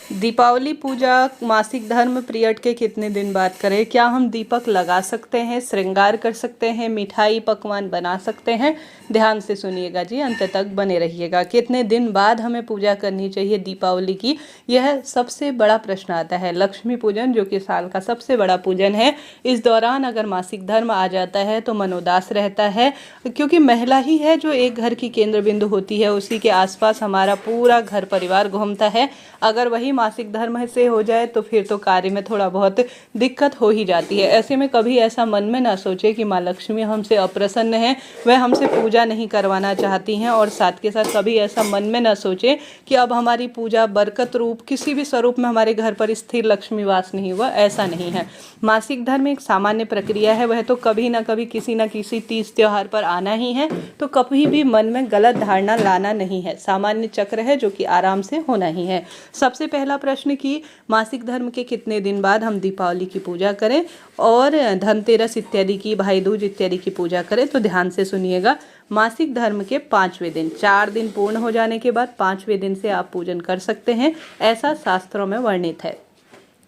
दीपावली पूजा मासिक धर्म पीरियड के कितने दिन बाद करें? क्या हम दीपक लगा सकते हैं, श्रृंगार कर सकते हैं, मिठाई पकवान बना सकते हैं? ध्यान से सुनिएगा जी, अंत तक बने रहिएगा। कितने दिन बाद हमें पूजा करनी चाहिए दीपावली की, यह सबसे बड़ा प्रश्न आता है। लक्ष्मी पूजन जो कि साल का सबसे बड़ा पूजन है, इस दौरान अगर मासिक धर्म आ जाता है तो मन उदास रहता है, क्योंकि महिला ही है जो एक घर की केंद्र बिंदु होती है, उसी के आसपास हमारा पूरा घर परिवार घूमता है। अगर वही मासिक धर्म से हो जाए तो फिर तो कार्य में थोड़ा बहुत दिक्कत हो ही जाती है। ऐसे में कभी ऐसा मन में ना सोचे कि माँ लक्ष्मी हमसे अप्रसन्न है, वह हमसे पूजा नहीं करवाना चाहती हैं, और साथ के साथ कभी ऐसा मन में ना सोचे कि अब हमारी पूजा बरकत रूप किसी भी स्वरूप में हमारे घर पर स्थिर लक्ष्मी वास नहीं हुआ, ऐसा नहीं है। मासिक धर्म एक सामान्य प्रक्रिया है, वह तो कभी ना कभी किसी न किसी तीज त्योहार पर आना ही है, तो कभी भी मन में गलत धारणा लाना नहीं है। सामान्य चक्र है जो कि आराम से होना ही है। सबसे पहला प्रश्न कि मासिक धर्म के कितने दिन बाद हम दीपावली की पूजा करें और धनतेरस इत्यादि की, भाई दूज इत्यादि की पूजा करें, तो ध्यान से सुनिएगा। मासिक धर्म के 5वें दिन, 4 दिन पूर्ण हो जाने के बाद 5वें दिन से आप पूजन कर सकते हैं, ऐसा शास्त्रों में वर्णित है।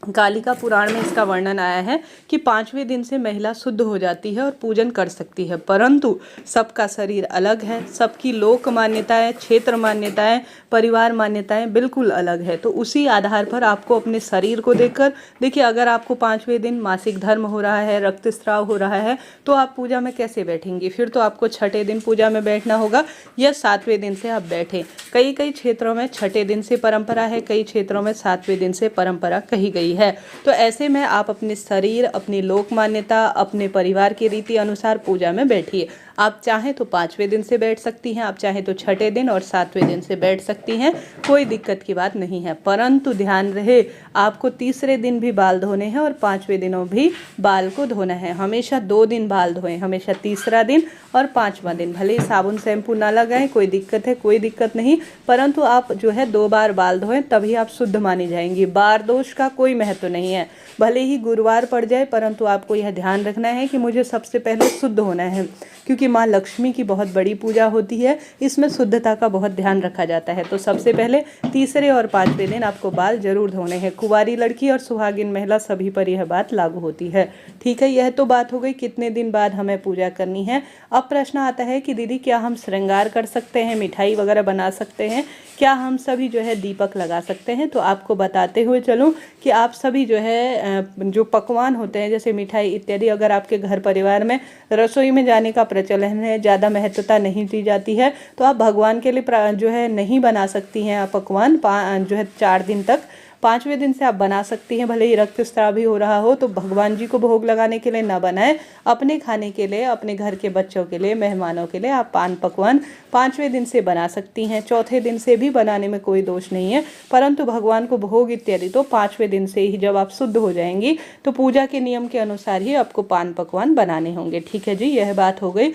कालिका पुराण में इसका वर्णन आया है कि 5वें दिन से महिला शुद्ध हो जाती है और पूजन कर सकती है, परंतु सबका शरीर अलग है, सबकी लोक मान्यताएं, क्षेत्र मान्यताएं, परिवार मान्यताएं बिल्कुल अलग है। तो उसी आधार पर आपको अपने शरीर को देखकर, देखिए अगर आपको 5वें दिन मासिक धर्म हो रहा है, रक्तस्राव हो रहा है, तो आप पूजा में कैसे बैठेंगी? फिर तो आपको छठे दिन पूजा में बैठना होगा या 7वें दिन से आप बैठें। कई कई क्षेत्रों में छठे दिन से परंपरा है, कई क्षेत्रों में 7वें दिन से परंपरा कही गई है। तो ऐसे में आप अपने शरीर, अपनी लोक मान्यता, अपने परिवार की रीति अनुसार पूजा में बैठिए। आप चाहें तो 5वें दिन से बैठ सकती हैं, आप चाहें तो छठे दिन और 7वें दिन से बैठ सकती हैं, कोई दिक्कत की बात नहीं है। परंतु ध्यान रहे, आपको तीसरे दिन भी बाल धोने हैं और 5वें दिनों भी बाल को धोना है। हमेशा 2 दिन बाल धोएं, हमेशा तीसरा दिन और 5वां दिन। भले ही साबुन शैम्पू ना लगाएं, कोई दिक्कत है, कोई दिक्कत नहीं, परंतु आप जो है 2 बार बाल धोएं, तभी आप शुद्ध मानी जाएंगी। बार दोष का कोई महत्व नहीं है, भले ही गुरुवार पड़ जाए, परंतु आपको यह ध्यान रखना है कि मुझे सबसे पहले शुद्ध होना है, क्योंकि माँ लक्ष्मी की बहुत बड़ी पूजा होती है, इसमें शुद्धता का बहुत ध्यान रखा जाता है। तो सबसे पहले तीसरे और 5वें दिन आपको बाल जरूर धोने हैं। कुंवारी लड़की और सुहागिन महिला सभी पर यह बात लागू होती है। ठीक है, यह तो बात हो गई कितने दिन बाद हमें पूजा करनी है। अब प्रश्न आता है कि दीदी क्या हम श्रृंगार कर सकते हैं, मिठाई वगैरह बना सकते हैं, क्या हम सभी जो है दीपक लगा सकते हैं? तो आपको बताते हुए चलूँ कि आप सभी जो है जो पकवान होते हैं जैसे मिठाई इत्यादि, अगर आपके घर परिवार में रसोई में जाने का प्रचलन है, ज़्यादा महत्वता नहीं दी जाती है, तो आप भगवान के लिए जो है नहीं बना सकती हैं आप पकवान जो है 4 दिन तक। 5वें दिन से आप बना सकती हैं, भले ही रक्तस्राव भी हो रहा हो तो भगवान जी को भोग लगाने के लिए ना बनाएं, अपने खाने के लिए, अपने घर के बच्चों के लिए, मेहमानों के लिए आप पान पकवान 5वें दिन से बना सकती हैं। चौथे दिन से भी बनाने में कोई दोष नहीं है, परंतु भगवान को भोग इत्यादि तो 5वें दिन से ही, जब आप शुद्ध हो जाएंगी तो पूजा के नियम के अनुसार ही आपको पान पकवान बनाने होंगे। ठीक है जी, यह बात हो गई।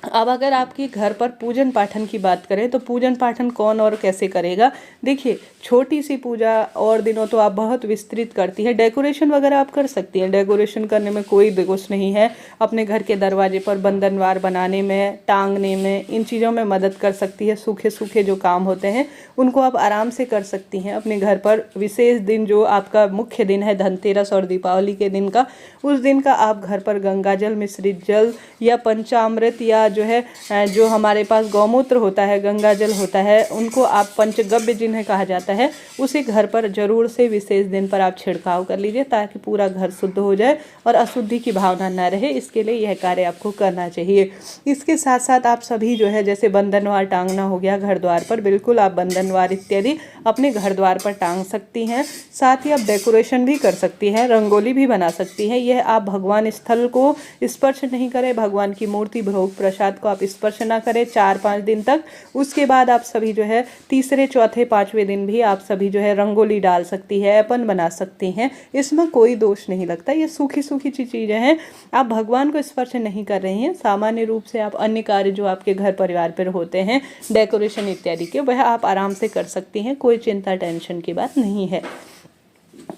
अब अगर आपके घर पर पूजन पाठन की बात करें तो पूजन पाठन कौन और कैसे करेगा? देखिए, छोटी सी पूजा और दिनों तो आप बहुत विस्तृत करती है, डेकोरेशन वगैरह आप कर सकती हैं, डेकोरेशन करने में कोई दोष नहीं है। अपने घर के दरवाजे पर बंधनवार बनाने में, टांगने में, इन चीज़ों में मदद कर सकती है। सूखे सूखे जो काम होते हैं उनको आप आराम से कर सकती हैं। अपने घर पर विशेष दिन जो आपका मुख्य दिन है धनतेरस और दीपावली के दिन का, उस दिन का आप घर पर गंगा जल, मिश्रित जल या पंचामृत या जो है जो हमारे पास गौमूत्र होता है, गंगा जल होता है, उनको आप पंचगव्य जिन्हें कहा जाता है, उसे घर पर जरूर से विशेष दिन पर आप छिड़काव कर लीजिए, ताकि पूरा घर शुद्ध हो जाए और अशुद्धि की भावना न रहे। इसके लिए यह कार्य आपको करना चाहिए। इसके साथ साथ आप सभी जो है जैसे बंधनवार टांगना हो गया घर द्वार पर, बिल्कुल आप बंधनवार इत्यादि अपने घर द्वार पर टांग सकती हैं। साथ ही आप डेकोरेशन भी कर सकती हैं, रंगोली भी बना सकती हैं। यह आप भगवान स्थल को स्पर्श नहीं करें, भगवान की मूर्ति, भोग प्रसाद को आप स्पर्श ना करें 4-5 दिन तक। उसके बाद आप सभी जो है तीसरे, चौथे, 5वें दिन भी आप सभी जो है रंगोली डाल सकती है, अपन बना सकती हैं, इसमें कोई दोष नहीं लगता। ये सूखी सूखी चीज़ें हैं, आप भगवान को स्पर्श नहीं कर रही हैं। सामान्य रूप से आप अन्य कार्य जो आपके घर परिवार पर होते हैं, डेकोरेशन इत्यादि के, वह आप आराम से कर सकती हैं, कोई चिंता टेंशन की बात नहीं है।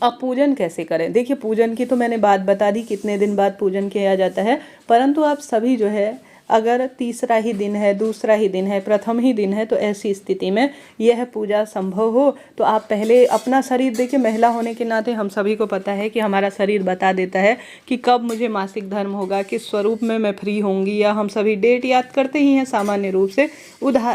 अब पूजन कैसे करें? देखिए, पूजन की तो मैंने बात बता दी, कितने दिन बाद पूजन किया जाता है, परंतु आप सभी जो है अगर तीसरा ही दिन है, दूसरा ही दिन है, प्रथम ही दिन है, तो ऐसी स्थिति में यह पूजा संभव हो तो आप पहले अपना शरीर देखिए, महिला होने के नाते हम सभी को पता है कि हमारा शरीर बता देता है कि कब मुझे मासिक धर्म होगा, किस स्वरूप में मैं फ्री होंगी, या हम सभी डेट याद करते ही हैं सामान्य रूप से।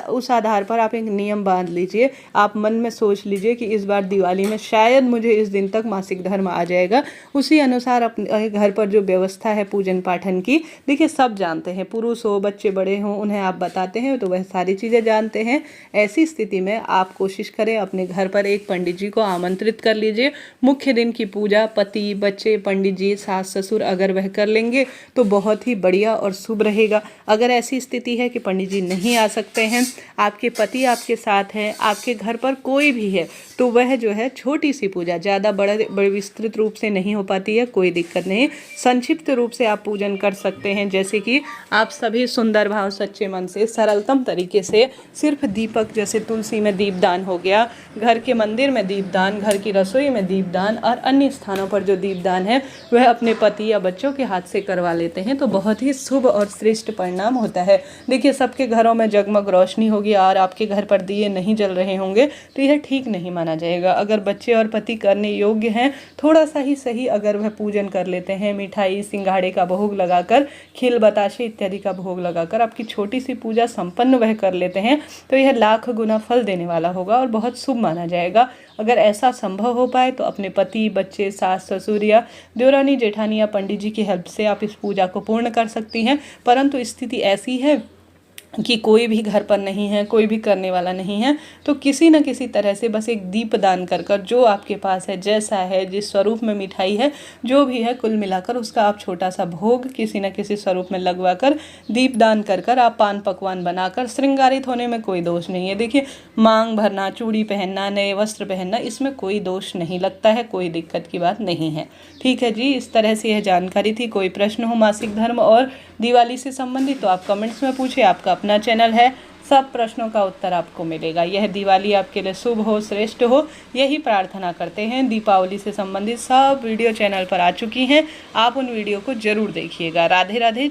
उस आधार पर आप एक नियम बांध लीजिए, आप मन में सोच लीजिए कि इस बार दिवाली में शायद मुझे इस दिन तक मासिक धर्म आ जाएगा। उसी अनुसार अपने घर पर जो व्यवस्था है पूजन पाठन की, देखिए सब जानते हैं, पुरुष हो बच्चे बड़े हों, उन्हें आप बताते हैं तो वह सारी चीज़ें जानते हैं। ऐसी स्थिति में आप कोशिश करें अपने घर पर एक पंडित जी को आमंत्रित कर लीजिए। मुख्य दिन की पूजा पति, बच्चे, पंडित जी, सास ससुर अगर वह कर लेंगे तो बहुत ही बढ़िया और शुभ रहेगा। अगर ऐसी स्थिति है कि पंडित जी नहीं आ सकते हैं, आपके पति आपके साथ हैं, आपके घर पर कोई भी है, तो वह जो है छोटी सी पूजा, ज़्यादा बड़े विस्तृत रूप से नहीं हो पाती है, कोई दिक्कत नहीं, संक्षिप्त रूप से आप पूजन कर सकते हैं। जैसे कि आप सभी सुंदर भाव सच्चे मन से सरलतम तरीके से सिर्फ दीपक, जैसे तुलसी में दीपदान हो गया, घर के मंदिर में दीपदान, घर की रसोई में दीपदान और अन्य स्थानों पर जो दीपदान है वह अपने पति या बच्चों के हाथ से करवा लेते हैं तो बहुत ही शुभ और श्रेष्ठ परिणाम होता है। देखिए सबके घरों में जगमग रोशनी होगी और आपके घर पर दिए नहीं जल रहे होंगे तो यह ठीक नहीं माना जाएगा। अगर बच्चे और पति करने योग्य हैं, थोड़ा सा ही सही अगर वह पूजन कर लेते हैं, मिठाई सिंघाड़े का भोग लगाकर, खील बताशे इत्यादि का भोग लगाकर आपकी छोटी सी पूजा संपन्न वह कर लेते हैं तो यह लाख गुना फल देने वाला होगा और बहुत शुभ माना जाएगा। अगर ऐसा संभव हो पाए तो अपने पति, बच्चे, सास ससुर या देवरानी जेठानी या पंडित जी की हेल्प से आप इस पूजा को पूर्ण कर सकती हैं। परंतु स्थिति ऐसी है कि कोई भी घर पर नहीं है, कोई भी करने वाला नहीं है, तो किसी न किसी तरह से बस एक दीप दान कर कर, जो आपके पास है, जैसा है, जिस स्वरूप में मिठाई है, जो भी है, कुल मिलाकर उसका आप छोटा सा भोग किसी न किसी स्वरूप में लगवा कर, दीप दान कर कर आप पान पकवान बनाकर, श्रृंगारित होने में कोई दोष नहीं है। देखिए मांग भरना, चूड़ी पहनना, नए वस्त्र पहनना, इसमें कोई दोष नहीं लगता है, कोई दिक्कत की बात नहीं है। ठीक है जी, इस तरह से यह जानकारी थी। कोई प्रश्न हो मासिक धर्म और दिवाली से संबंधित तो आप कमेंट्स में पूछिए। आपका अपना चैनल है, सब प्रश्नों का उत्तर आपको मिलेगा। यह दिवाली आपके लिए शुभ हो, श्रेष्ठ हो, यही प्रार्थना करते हैं। दीपावली से संबंधित सब वीडियो चैनल पर आ चुकी हैं, आप उन वीडियो को जरूर देखिएगा। राधे राधे।